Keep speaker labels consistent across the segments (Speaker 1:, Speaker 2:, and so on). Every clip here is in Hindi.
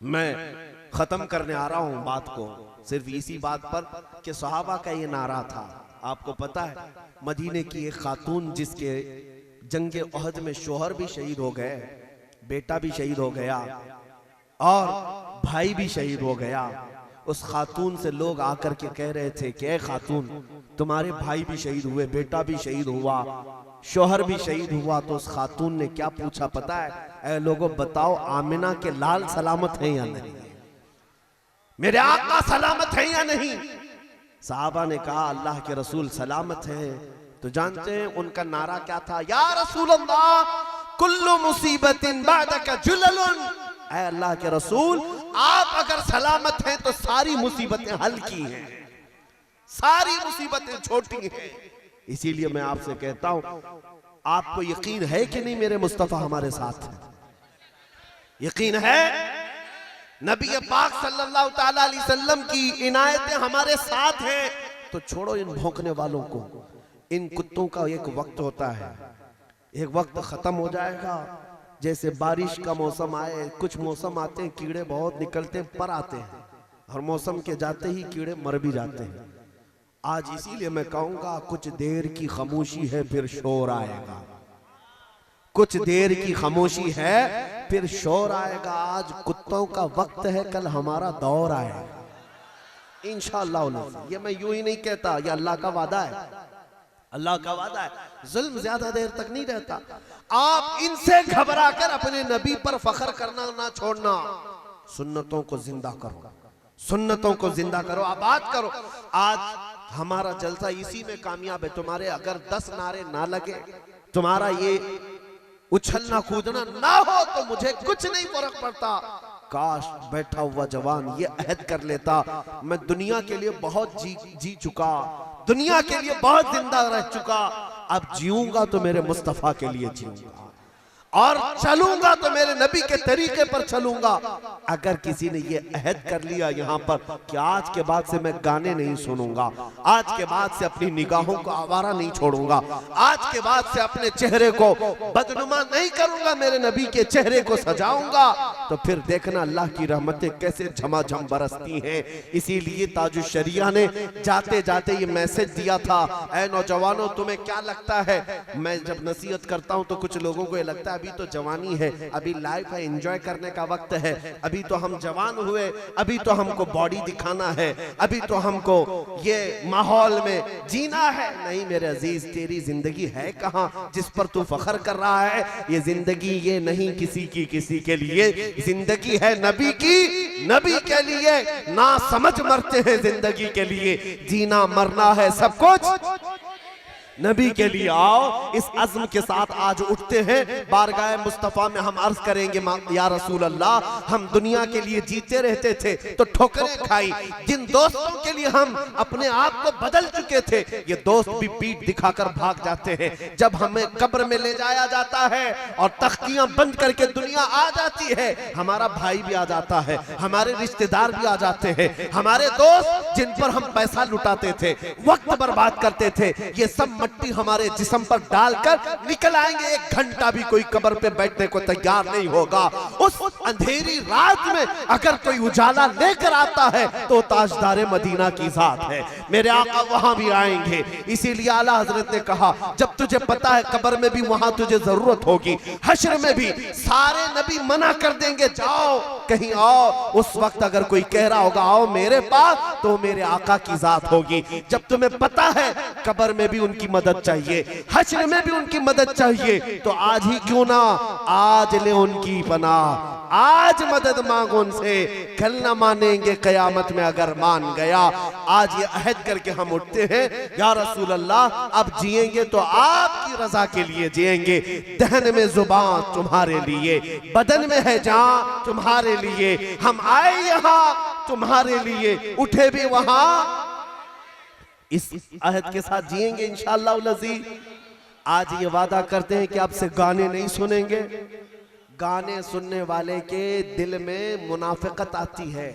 Speaker 1: मैं खत्म करने आ रहा हूं बात को सिर्फ इसी बात पर कि सहाबा का ये नारा था। आपको पता है मदीने की एक खातून जिसके जंगे ओहद में शोहर भी शहीद हो गए, बेटा भी शहीद हो गया और भाई भी शहीद हो गया, उस खातून से लोग आकर के कह रहे थे कि ए खातून, तुम्हारे भाई भी शहीद हुए, बेटा भी शहीद हुआ, शोहर भी शहीद हुआ। तो उस खातून ने क्या पूछा पता है? ऐ लोगों बताओ, आमिना के लाल सलामत हैं या नहीं? मेरे आका सलामत हैं या नहीं? साहबा ने कहा अल्लाह के रसूल सलामत हैं। तो जानते हैं उनका नारा क्या था? या रसूल अल्लाह, कुल्लु मुसीबतिन बादका जुललुन। ऐ अल्लाह के रसूल, आप अगर सलामत हैं तो सारी मुसीबतें हल्की हैं, सारी मुसीबतें छोटी हैं। इसीलिए मैं आपसे कहता हूं, आपको यकीन है कि नहीं मेरे मुस्तफा हमारे साथ है? यकीन है? नबी पाक सल्लल्लाहु ताला अलैहि वसल्लम की इनायतें हमारे साथ हैं। तो छोड़ो इन भौंकने वालों को, इन कुत्तों का एक वक्त होता है, एक वक्त खत्म हो जाएगा। जैसे बारिश का मौसम आए, कुछ मौसम आते हैं कीड़े बहुत निकलते हैं पर आते हैं, और मौसम के जाते ही कीड़े मर भी जाते हैं। आज इसीलिए मैं कहूंगा कुछ देर की खामोशी है फिर शोर आएगा, कुछ देर की खामोशी है फिर शोर आएगा। आज कुत्तों का वक्त है, कल हमारा दौर आएगा इंशाअल्लाह। ये मैं यूं ही नहीं कहता, ये अल्लाह का वादा है, अल्लाह का वादा है। जुल्म ज्यादा देर तक नहीं रहता। आप इनसे घबरा कर अपने नबी पर फख्र करना ना छोड़ना। सुन्नतों को जिंदा करो, सुन्नतों को जिंदा करो, आबाद करो। आज हमारा जलसा इसी में कामयाब है। तुम्हारे अगर 10 नारे ना लगे, तुम्हारा ये उछलना कूदना ना हो, तो मुझे कुछ नहीं फर्क पड़ता। काश बैठा हुआ जवान ये अहद कर लेता, मैं दुनिया के लिए बहुत जी चुका, दुनिया के लिए बहुत जिंदा रह चुका, अब जीऊंगा तो मेरे मुस्तफा के लिए जीऊंगा और चलूंगा तो मेरे नबी के तरीके पर चलूंगा। अगर किसी ने ये अहद कर लिया यहाँ पर कि आज के बाद से मैं गाने नहीं सुनूंगा, आज के बाद से अपनी निगाहों को आवारा नहीं छोड़ूंगा, आज के बाद से अपने चेहरे को बदनुमा नहीं करूंगा, मेरे नबी के चेहरे को सजाऊंगा, तो फिर देखना अल्लाह की रहमतें कैसे झमाझम बरसती हैं। इसीलिए ताजुश शरिया ने जाते जाते ये मैसेज दिया था, ऐ नौजवानों तुम्हें क्या लगता है, मैं जब नसीहत करता हूं तो कुछ लोगों को ये लगता है अभी तो जवानी है, अभी लाइफ है, एंजॉय करने का वक्त है, अभी तो हम जवान हुए, अभी तो हमको बॉडी दिखाना है, अभी तो हमको ये माहौल में जीना है। नहीं मेरे अजीज, तेरी जिंदगी है कहां जिस पर तू फख्र कर रहा है? ये जिंदगी ये नहीं किसी के लिए, जिंदगी है नबी की, नबी के लिए। ना समझ मरते हैं जिंदगी के लिए, जीना मरना है सब कुछ नबी के लिए। आओ इस अज़्म के साथ आज उठते हैं, बारगाह मुस्तफ़ा में हम अर्ज करेंगे या रसूल अल्लाह, हम दुनिया के लिए जीते रहते थे तो ठोकरें खाई, जिन दोस्तों के लिए हम अपने आप को बदल चुके थे, ये दोस्त भी पीठ दिखाकर भाग जाते हैं। जब हमें कब्र में ले जाया जाता है और तख्तियां बंद करके दुनिया आ जाती है, हमारा भाई भी आ जाता है, हमारे रिश्तेदार भी आ जाते हैं, हमारे दोस्त जिन पर हम पैसा लुटाते थे, वक्त बर्बाद करते थे, ये सब मिट्टी हमारे जिस्म पर डालकर निकल आएंगे। 1 घंटा भी कोई कब्र पे बैठने को तैयार नहीं होगा। उस अंधेरी रात में अगर कोई उजाला लेकर आता है तो ताजदारे मदीना की जात है, मेरे आका वहां भी आएंगे। इसीलिए आला हजरत ने कहा, जब तुझे पता है कब्र में भी वहां तुझे जरूरत होगी, हश्र में भी सारे नबी मना कर देंगे जाओ कहीं आओ। उस वक्त अगर कोई कह रहा होगा आओ मेरे पास, तो मेरे आका की जात होगी। जब तुम्हें पता है कब्र में भी उनकी मदद चाहिए, हश्र में भी उनकी मदद चाहिए, तो आज ही क्यों ना आज ले उनकी पनाह, आज मदद मांगो उनसे, कल ना मानेंगे कयामत में अगर मान गया। आज ये अहद करके हम उठते हैं, या रसूल अल्लाह अब जिएंगे तो आपकी रजा के लिए जिएंगे। दहन में जुबान तुम्हारे लिए, बदन में है जान तुम्हारे लिए, हम आए यहाँ तुम्हारे लिए, उठे भी वहां। इस अहद के साथ जिएंगे इंशाअल्लाह अज़ीज़। आज ये वादा करते हैं कि आपसे गाने नहीं सुनेंगे। गाने सुनने वाले के दिल में मुनाफिकत आती है,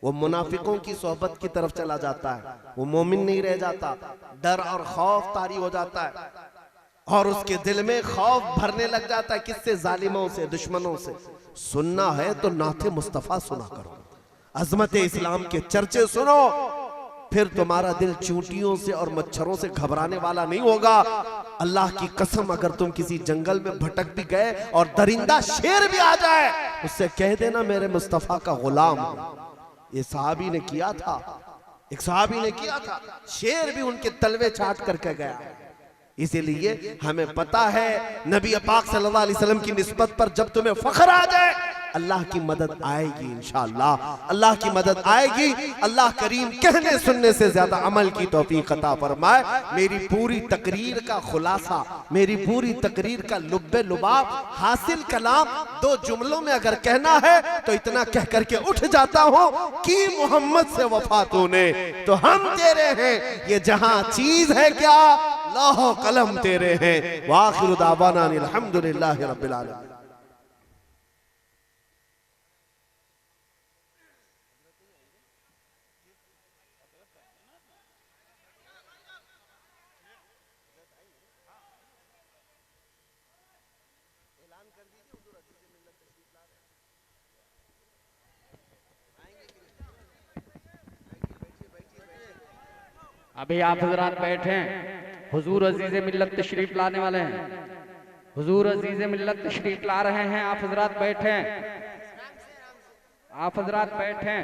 Speaker 1: वो मुनाफिकों की सोहबत की तरफ चला जाता है, वो मोमिन नहीं रह जाता, डर और खौफ तारी हो जाता है और उसके दिल में खौफ भरने लग जाता है। किससे? जालिमों से, दुश्मनों से। सुनना है तो नाते मुस्तफा सुना करो, अजमत इस्लाम के चर्चे सुनो, फिर तुम्हारा दिल चूंटियों से और मच्छरों से घबराने वाला नहीं होगा। अल्लाह की कसम, अगर तुम किसी जंगल में भटक भी गए और दरिंदा शेर भी आ जाए, उससे कह देना मेरे मुस्तफा का गुलाम हूं। ये सहाबी ने किया था, एक सहाबी ने किया था, शेर भी उनके तलवे चाट करके गया। इसीलिए हमें पता है नबी पाक सल्लल्लाहु अलैहि वसल्लम की निस्बत पर जब तुम्हें फख्र आ जाए, अल्लाह की मदद आएगी, इंशाअल्लाह अल्लाह की मदद आएगी। अल्लाह करीम कहने सुनने से ज्यादा अमल की तौफीक अता फरमाए। मेरी पूरी तकरीर का खुलासा, मेरी पूरी तकरीर का लुब्बे लुबाब, हासिल कलाम दो जुमलों में अगर कहना है तो इतना कह करके उठ जाता हूं कि मोहम्मद से वफा तूने तो हम तेरे हैं, ये जहां चीज है क्या लौह कलम तेरे हैं। वाखिर दावाना अल्हम्दुलिल्लाहि रब्बिल आलमीन।
Speaker 2: अभी आप हजरात बैठे, हुजूर अजीज मिल्लत तशरीफ लाने वाले हैं, हुजूर अजीज मिल्लत तशरीफ ला रहे हैं। आप हजरात बैठे, आप हजरात बैठे।